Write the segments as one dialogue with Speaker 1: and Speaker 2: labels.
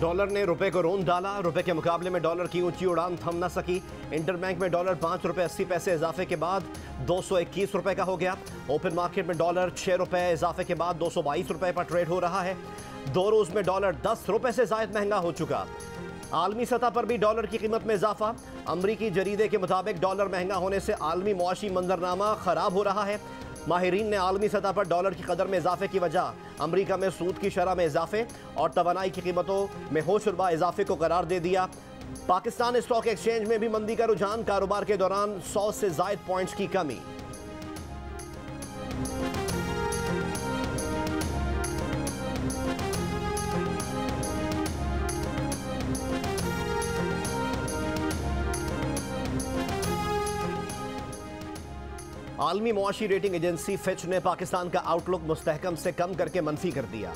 Speaker 1: Dollar ने रुपए को रोंद डाला। रुपए के मुकाबले में डॉलर की ऊंची उड़ान थम न सकी। इंटरबैंक में डॉलर 5 रुपए 80 पैसे इजाफे के बाद 221 रुपए का हो गया। ओपन मार्केट में डॉलर 6 रुपए इजाफे के बाद 222 रुपए पर ट्रेड हो रहा है। 2 रोज में डॉलर 10 रुपए से ज्यादा महंगा हो चुका। आलमी सतह पर भी डॉलर की कीमत में इजाफा। अमरीकी जरीदे के मुताबिक डॉलर महंगा होने से आलमी मुआशी मंजरनामा खराब हो रहा है। माहिरीन ने आलमी सतह पर डॉलर की कदर में इजाफे की वजह अमरीका में सूद की शरह में इजाफे और तवानाई की कीमतों में होशरुबा इजाफे को करार दे दिया। पाकिस्तान स्टॉक एक्सचेंज में भी मंदी का रुझान। कारोबार के दौरान 100 से ज्यादा पॉइंट्स की कमी। आलमी मुआशी रेटिंग एजेंसी फिच ने पाकिस्तान का आउटलुक मुस्तहकम से कम करके मनफी कर दिया।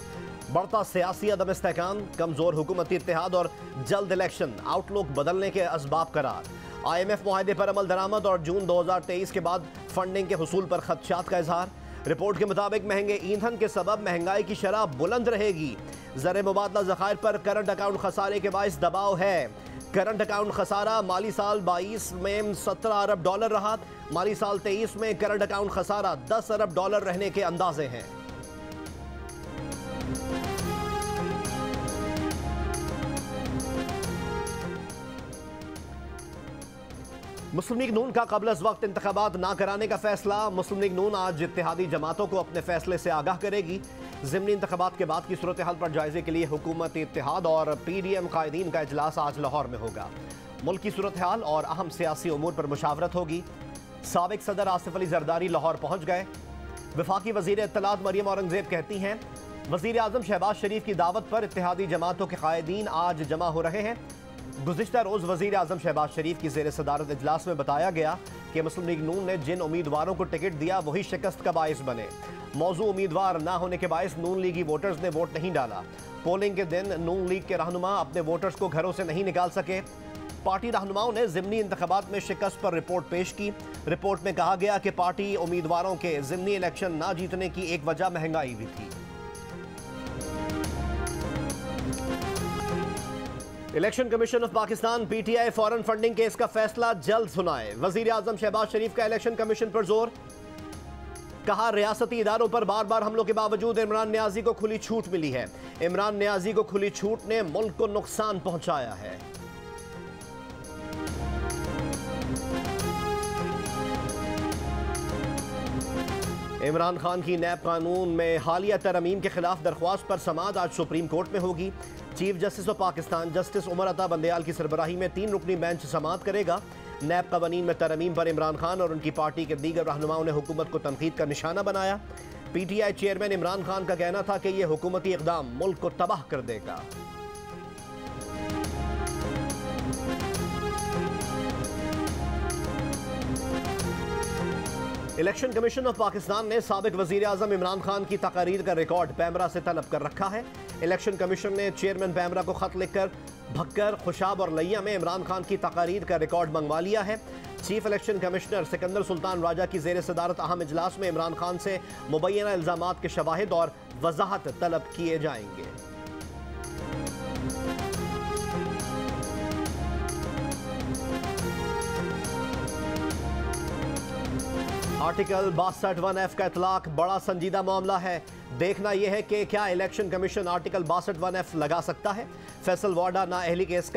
Speaker 1: बढ़ता सियासी अदम इस्तेहकाम, कमजोर हुकूमती इत्तेहाद और जल्द इलेक्शन आउटलुक बदलने के असबाब करार। IMF मुआहदे पर अमल दरामद और जून 2023 के बाद फंडिंग के हुसूल पर खदशात का इजहार। रिपोर्ट के मुताबिक महंगे ईंधन के सबब महंगाई की शरह बुलंद रहेगी। ज़र मुबादला ज़खायर पर करंट अकाउंट खसारे के बाइस दबाव है। करंट अकाउंट खसारा माली साल 22 में 17 अरब डॉलर रहा। माली साल 23 में करंट अकाउंट खसारा 10 अरब डॉलर रहने के अंदाजे हैं। मुस्लिम लीग नून का क़ब्ल अज़ वक्त इंतखाबात ना कराने का फैसला। मुस्लिम लीग नून आज इत्तेहादी जमातों को अपने फैसले से आगाह करेगी। ज़िमनी इंतखाबात के बाद की सूरत हाल पर जायजे के लिए हुकूमत इत्तेहाद और PDM कायदीन का इजलास आज लाहौर में होगा। मुल्क की सूरत हाल और अहम सियासी उमूर पर मुशावरत होगी। साबिक सदर आसिफ अली जरदारी लाहौर पहुँच गए। वफाकी वज़ीर इत्तलात मरियम औरंगज़ेब कहती हैं वज़ीर आज़म शहबाज शरीफ की दावत पर इत्तेहादी जमातों के कायदीन आज जमा हो रहे हैं। गुज़िश्ता रोज़ वज़ीर आज़म शहबाज शरीफ की ज़ेर सदारत इजलास में बताया गया कि मुस्लिम लीग नून ने जिन उम्मीदवारों को टिकट दिया वही शिकस्त का बाइस बने। मौजू उम्मीदवार ना होने के बाइस नून लीगी वोटर्स ने वोट नहीं डाला। पोलिंग के दिन नून लीग के रहनुमा अपने वोटर्स को घरों से नहीं निकाल सके। पार्टी रहनुमाओं ने ज़िमनी इंतखाबात में शिकस्त पर रिपोर्ट पेश की। रिपोर्ट में कहा गया कि पार्टी उम्मीदवारों के ज़िमनी इलेक्शन ना जीतने की एक वजह महंगाई भी थी। Election commission of Pakistan PTI foreign funding case का फैसला जल्द सुनाए। वजीर आजम शहबाज शरीफ का इलेक्शन कमीशन पर जोर। कहा रियासती इदारों पर बार बार हमलों के बावजूद इमरान नियाजी को खुली छूट मिली है। इमरान नियाजी को खुली छूट ने मुल्क को नुकसान पहुंचाया है। इमरान खान की नैब कानून में हालिया तरमीम के खिलाफ दरख्वास्त पर समाअत आज सुप्रीम कोर्ट में होगी। Chief justice of Pakistan justice Umar Ata Bandial की सरबराही में 3 रुकनी बेंच समाअत करेगा। नैब कवानीन में तरमीम पर इमरान खान और उनकी पार्टी के दीगर रहनुमाओं ने हुकूमत को तनकीद का निशाना बनाया। PTI चेयरमैन इमरान खान का कहना था कि यह हुकूमती इक़दाम मुल्क को तबाह कर देगा। इलेक्शन कमीशन ऑफ पाकिस्तान ने साबिक वजीर आजम इमरान खान की तकारीर का रिकॉर्ड पैमरा से तलब कर रखा है। इलेक्शन कमीशन ने चेयरमैन पैमरा को खत लिखकर भक्कर, खुशाब और लैया में इमरान खान की तकारीर का रिकॉर्ड मंगवा लिया है। Chief election commissioner Sikandar Sultan Raja की ज़ेर सदारत अहम इजलास में इमरान खान से मुबैना इल्ज़ामात के शवाहिद और वजाहत तलब किए जाएंगे। आर्टिकल 62(1)F का इतलाक बड़ा संजीदा मामला है। देखना यह है कि क्या इलेक्शन कमीशन आर्टिकल 62(1)F लगा सकता है। फैसल वाडा नाअहली केस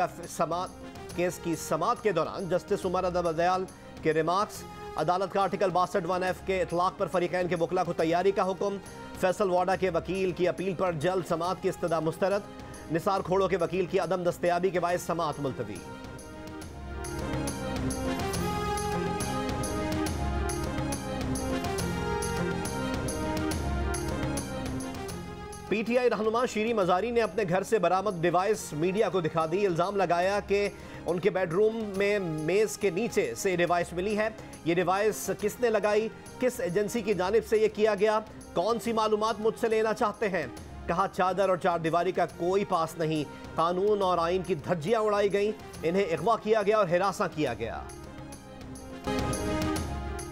Speaker 1: की समाअत के दौरान जस्टिस उमर अता बंदयाल के रिमार्क्स। अदालत का आर्टिकल 62(1)F के इतलाक पर फरीकैन के वकला को तैयारी का हुक्म। फैसल वाडा के वकील की अपील पर जल्द समाअत की इस्तदा मुस्तरद। निसार खोड़ो के वकील की अदम दस्तयाबी के बायस समाअत मुलतवी। PTI रहनुमा शीरी मजारी ने अपने घर से बरामद डिवाइस मीडिया को दिखा दी। इल्ज़ाम लगाया कि उनके बेडरूम में मेज़ के नीचे से डिवाइस मिली है। ये डिवाइस किसने लगाई, किस एजेंसी की जानिब से ये किया गया, कौन सी मालूमात मुझसे लेना चाहते हैं। कहा चादर और चार दीवारी का कोई पास नहीं। कानून और आइन की धज्जियां उड़ाई गई। इन्हें अगवा किया गया और हिरासा किया गया।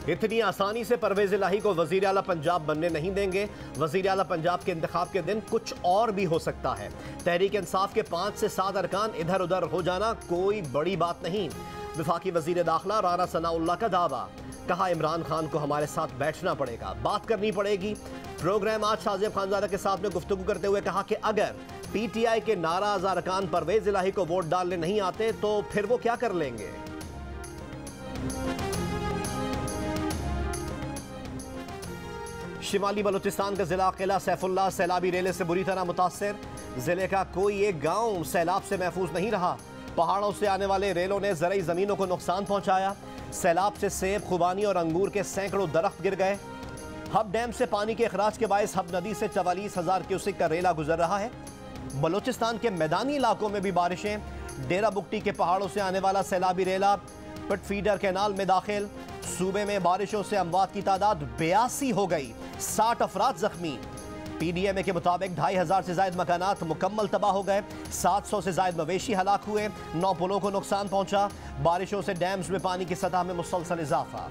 Speaker 1: इतनी आसानी से परवेज इलाही को वजीर आला पंजाब बनने नहीं देंगे। वजीर आला पंजाब के इंतखाब के दिन कुछ और भी हो सकता है। तहरीक इंसाफ के 5 से 7 अरकान इधर उधर हो जाना कोई बड़ी बात नहीं। वफाकी वजीर दाखिला राना सनाउल्लाह का दावा, कहा इमरान खान को हमारे साथ बैठना पड़ेगा, बात करनी पड़ेगी। प्रोग्राम आज शाहजेब खानजादा के साथ में गुफ्तगू करते हुए कहा कि अगर पीटीआई के नाराज अरकान परवेज इलाही को वोट डालने नहीं आते तो फिर वो क्या कर लेंगे। शिमाली बलूचिस्तान का जिला किला सैफुल्लाह सैलाबी रेले से बुरी तरह मुतासर। जिले का कोई एक गांव सैलाब से महफूज नहीं रहा। पहाड़ों से आने वाले रेलों ने ज़रई ज़मीनों को नुकसान पहुंचाया। सैलाब से सेब, खुबानी और अंगूर के सैकड़ों दरख्त गिर गए। हब डैम से पानी के अखराज के बायस हब नदी से 44,000 क्यूसेक का रेला गुजर रहा है। बलूचिस्तान के मैदानी इलाकों में भी बारिशें। डेरा बुगटी के पहाड़ों से आने वाला सैलाबी रेला पिट फीडर कैनाल में दाखिल। सूबे में बारिशों से अमवात की तादाद 82 हो गई, 60 अफराद जख्मी। पीडीएमए के मुताबिक 2,500 से ज्यादा मकानात मुकम्मल तबाह हो गए। 700 से ज्यादा मवेशी हलाक हुए। 9 पुलों को नुकसान पहुंचा। बारिशों से डैम्स में पानी की सतह में मुसलसल इजाफा।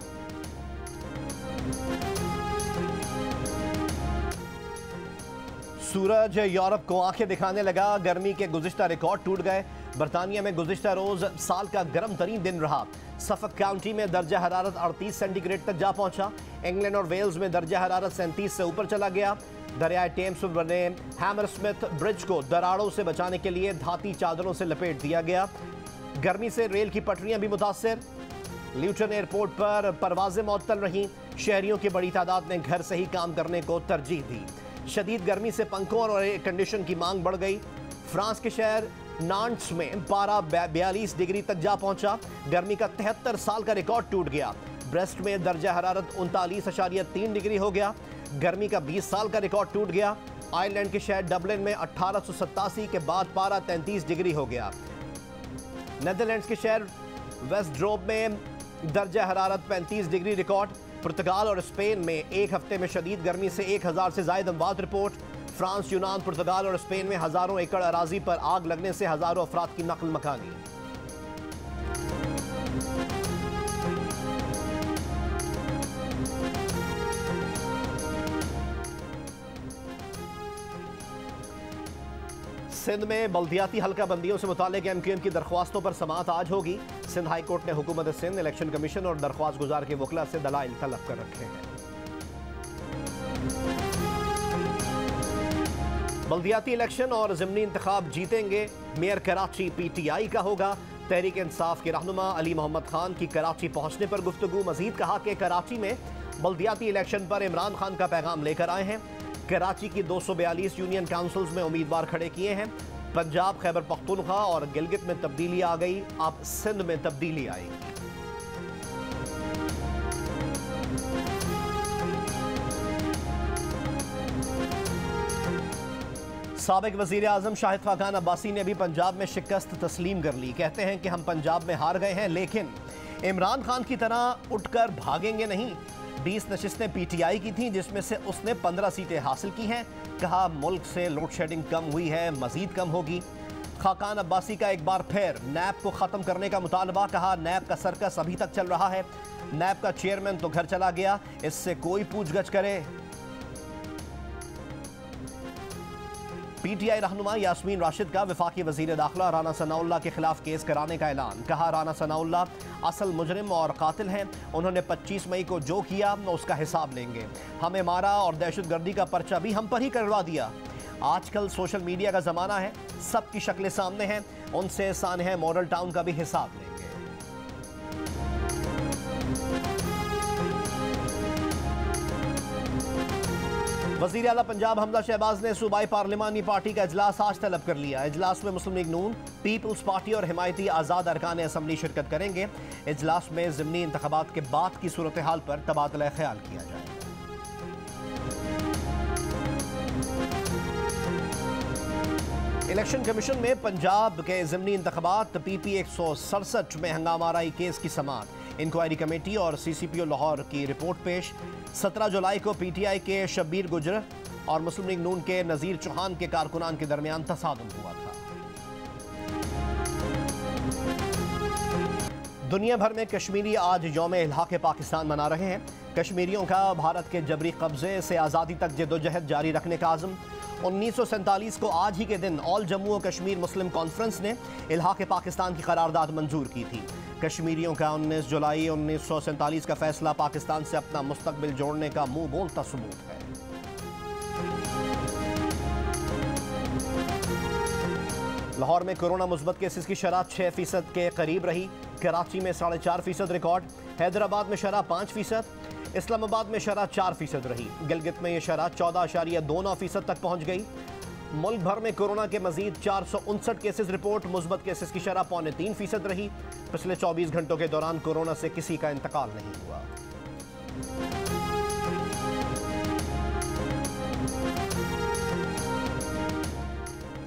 Speaker 1: सूरज यूरोप को आंखें दिखाने लगा। गर्मी के गुज़िश्ता रिकॉर्ड टूट गए। बरतानिया में गुज़िश्ता रोज साल का गर्म तरीन दिन रहा। सफक काउंटी में दर्जा हरारत 38 सेंटीग्रेड तक जा पहुंचा। इंग्लैंड और वेल्स में दर्जा हरारत 37 से ऊपर चला गया। दरियाए टेम्स में बने हैमरस्मिथ ब्रिज को दरारों से बचाने के लिए धाती चादरों से लपेट दिया गया। गर्मी से रेल की पटरियां भी मुतासर। ल्यूटन एयरपोर्ट पर परवाजें मुअत्तल रहीं। शहरियों की बड़ी तादाद ने घर से ही काम करने को तरजीह दी। शदीद गर्मी से पंखों और एयर कंडीशन की मांग बढ़ गई। फ्रांस के शहर नांट्स में पारा 42 डिग्री तक जा पहुंचा। गर्मी का 73 साल का रिकॉर्ड टूट गया। ब्रेस्ट में दर्जा हरारत 39.3 डिग्री हो गया। गर्मी का 20 साल का रिकॉर्ड टूट गया। आयरलैंड के शहर डबलिन में 1887 के बाद पारा 33 डिग्री हो गया। नेदरलैंड्स के शहर वेस्टड्रोब में दर्जा हरारत 35 डिग्री रिकॉर्ड। पुर्तगाल और स्पेन में एक हफ्ते में शदीद गर्मी से 1000 से ज्यादा अमवात रिपोर्ट। फ्रांस, यूनान, पुर्तगाल और स्पेन में हजारों एकड़ अराजी पर आग लगने से हजारों अफराद की नकल मकानी। सिंध में बल्दियाती हल्का बंदियों से मुतालिक एमक्यूएम की दरख्वास्तों पर समाअत आज होगी। सिंध हाई कोर्ट ने हुकूमत सिंध, इलेक्शन कमीशन और दरख्वास्त गुजार के वकला से दलाइल तलब कर रखे हैं। बल्दियाती इलेक्शन और ज़िमनी इंतखाब जीतेंगे। मेयर कराची पीटीआई का होगा। तहरीक इंसाफ के रहनुमा अली मोहम्मद खान की कराची पहुंचने पर गुफ्तगू। मजीद कहा कि कराची में बल्दियाती इलेक्शन पर इमरान खान का पैगाम लेकर आए हैं। कराची की 242 यूनियन काउंसिल्स में उम्मीदवार खड़े किए हैं। पंजाब, खैबर पख्तूनख्वा और गिलगित में तब्दीली आ गई, अब सिंध में तब्दीली आएगी। साबिक वजीर आजम शाहिद खाकान अब्बासी ने भी पंजाब में शिकस्त तस्लीम कर ली। कहते हैं कि हम पंजाब में हार गए हैं, लेकिन इमरान खान की तरह उठकर भागेंगे नहीं। 20 नशिस्तें पीटीआई की थीं, जिसमें से उसने 15 सीटें हासिल की हैं। कहा मुल्क से लोड शेडिंग कम हुई है, मजीद कम होगी। खाकान अब्बासी का एक बार फिर नैब को ख़त्म करने का मुतालबा। कहा नैब का सर्कस अभी तक चल रहा है। नैब का चेयरमैन तो घर चला गया, इससे कोई पूछगछ करे। पीटीआई रहनुमा यास्मीन राशिद का वफाकी वजीर दाखिला राना सनाउल्लाह के खिलाफ केस कराने का ऐलान। कहा राना सनाउल्लाह असल मुजरिम और कातिल हैं। उन्होंने 25 मई को जो किया उसका हिसाब लेंगे। हमें मारा और दहशतगर्दी का पर्चा भी हम पर ही करवा दिया। आजकल सोशल मीडिया का ज़माना है, सबकी शक्लें सामने हैं। उनसे सानह मॉडल टाउन का भी हिसाब लेंगे। वज़ीर आला पंजाब हमजा शहबाज ने सूबाई पार्लिमानी पार्टी का इजलास आज तलब कर लिया। इजलास में मुस्लिम लीग नून, पीपल्स पार्टी और हिमायती आज़ाद अरकान असम्बली शिरकत करेंगे। इजलास में ज़िमनी इंतखाबात के बाद की सूरत हाल पर तबादला ख्याल किया जाएगा। इलेक्शन कमीशन में पंजाब के ज़िमनी इंतखाबात PP 167 में हंगामाराई केस की समाअत। इंक्वायरी कमेटी और CCPO लाहौर की रिपोर्ट पेश। 17 जुलाई को PTI के शब्बीर गुजर और मुस्लिम लीग नून के नज़ीर चौहान के कारकुनान के दरमियान तसादुम हुआ था। दुनिया भर में कश्मीरी आज यौम इल्हाक़ पाकिस्तान मना रहे हैं। कश्मीरियों का भारत के जबरी कब्जे से आज़ादी तक जद्दोजहद जारी रखने का आज़म। 1947 को आज ही के दिन ऑल जम्मू और कश्मीर मुस्लिम कॉन्फ्रेंस ने इल्हाक़ पाकिस्तान की करारदाद मंजूर की थी। कश्मीरियों का 19 जुलाई 1947 का फैसला पाकिस्तान से अपना मुस्तकबिल जोड़ने का मुंह बोलता सबूत है। लाहौर में कोरोना मुस्बत केसेस की शरह 6% के करीब रही। कराची में 4.5% रिकॉर्ड। हैदराबाद में शरह 5%। इस्लामाबाद में शरह 4% रही। गिलगित में यह शरह 14.29% तक पहुंच गई। मुल्क भर में कोरोना के मजीद 459 केसेस रिपोर्ट। मुस्बत केसेस की शरह 3.25% रही। पिछले 24 घंटों के दौरान कोरोना से किसी का इंतकाल नहीं हुआ।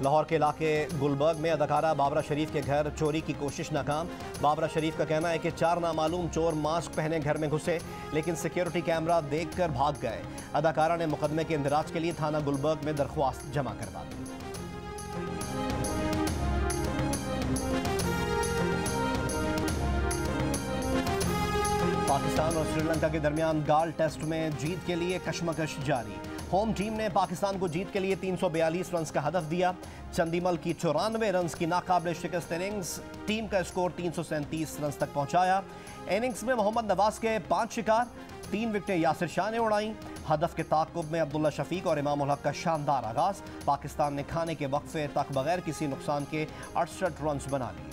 Speaker 1: लाहौर के इलाके गुलबर्ग में अदाकारा बाबरा शरीफ के घर चोरी की कोशिश नाकाम। बाबरा शरीफ का कहना है कि 4 नामालूम चोर मास्क पहने घर में घुसे, लेकिन सिक्योरिटी कैमरा देखकर भाग गए। अदाकारा ने मुकदमे के इंदराज के लिए थाना गुलबर्ग में दरख्वास्त जमा करवा दी। पाकिस्तान और श्रीलंका के दरमियान गाल टेस्ट में जीत के लिए कशमकश जारी। होम टीम ने पाकिस्तान को जीत के लिए 342 रन का हदफ दिया। चंदीमल की 94 रन की नाकाबिल शिकस्त इनिंग्स टीम का स्कोर 337 रन तक पहुंचाया। इनिंग्स में मोहम्मद नवाज के 5 शिकार, 3 विकेटें यासिर शाह ने उड़ाई। हदफ के ताक़ुब में अब्दुल्ला शफीक और इमामुल हक का शानदार आगाज। पाकिस्तान ने खाने के वक्फे तक बगैर किसी नुकसान के 68 रन बना लिए।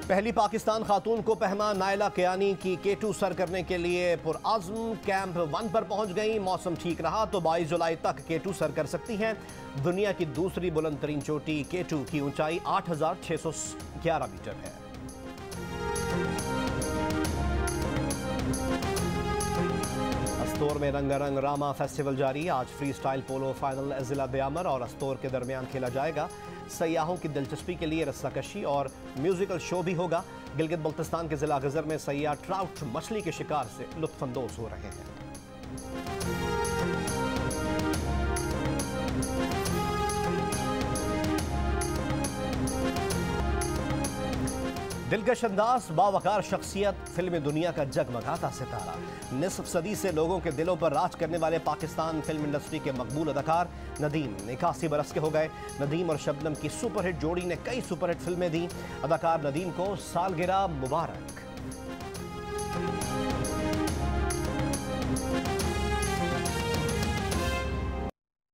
Speaker 1: पहली पाकिस्तान खातून को पहमा नायला कियानी की K2 सर करने के लिए पुरआज़्म कैंप 1 पर पहुंच गई। मौसम ठीक रहा तो 22 जुलाई तक K2 सर कर सकती हैं। दुनिया की दूसरी बुलंद तरीन चोटी K2 की ऊंचाई 8,611 मीटर है। अस्तोर में रंगारंग रामा फेस्टिवल जारी। आज फ्री स्टाइल पोलो फाइनल जिला दयामर और अस्तोर के दरमियान खेला जाएगा। सयाहों की दिलचस्पी के लिए रस्साकशी और म्यूजिकल शो भी होगा। गिलगित बल्तिस्तान के जिला गजर में सयाह ट्राउट मछली के शिकार से लुत्फानंदोज हो रहे हैं। दिलकश अंदाज, बावकार शख्सियत, फिल्मी दुनिया का जगमगाता सितारा, निस्फ सदी से लोगों के दिलों पर राज करने वाले पाकिस्तान फिल्म इंडस्ट्री के मकबूल अदाकार नदीम 81 बरस के हो गए। नदीम और शबनम की सुपरहिट जोड़ी ने कई सुपरहिट फिल्में दी। अदाकार नदीम को सालगिरह मुबारक।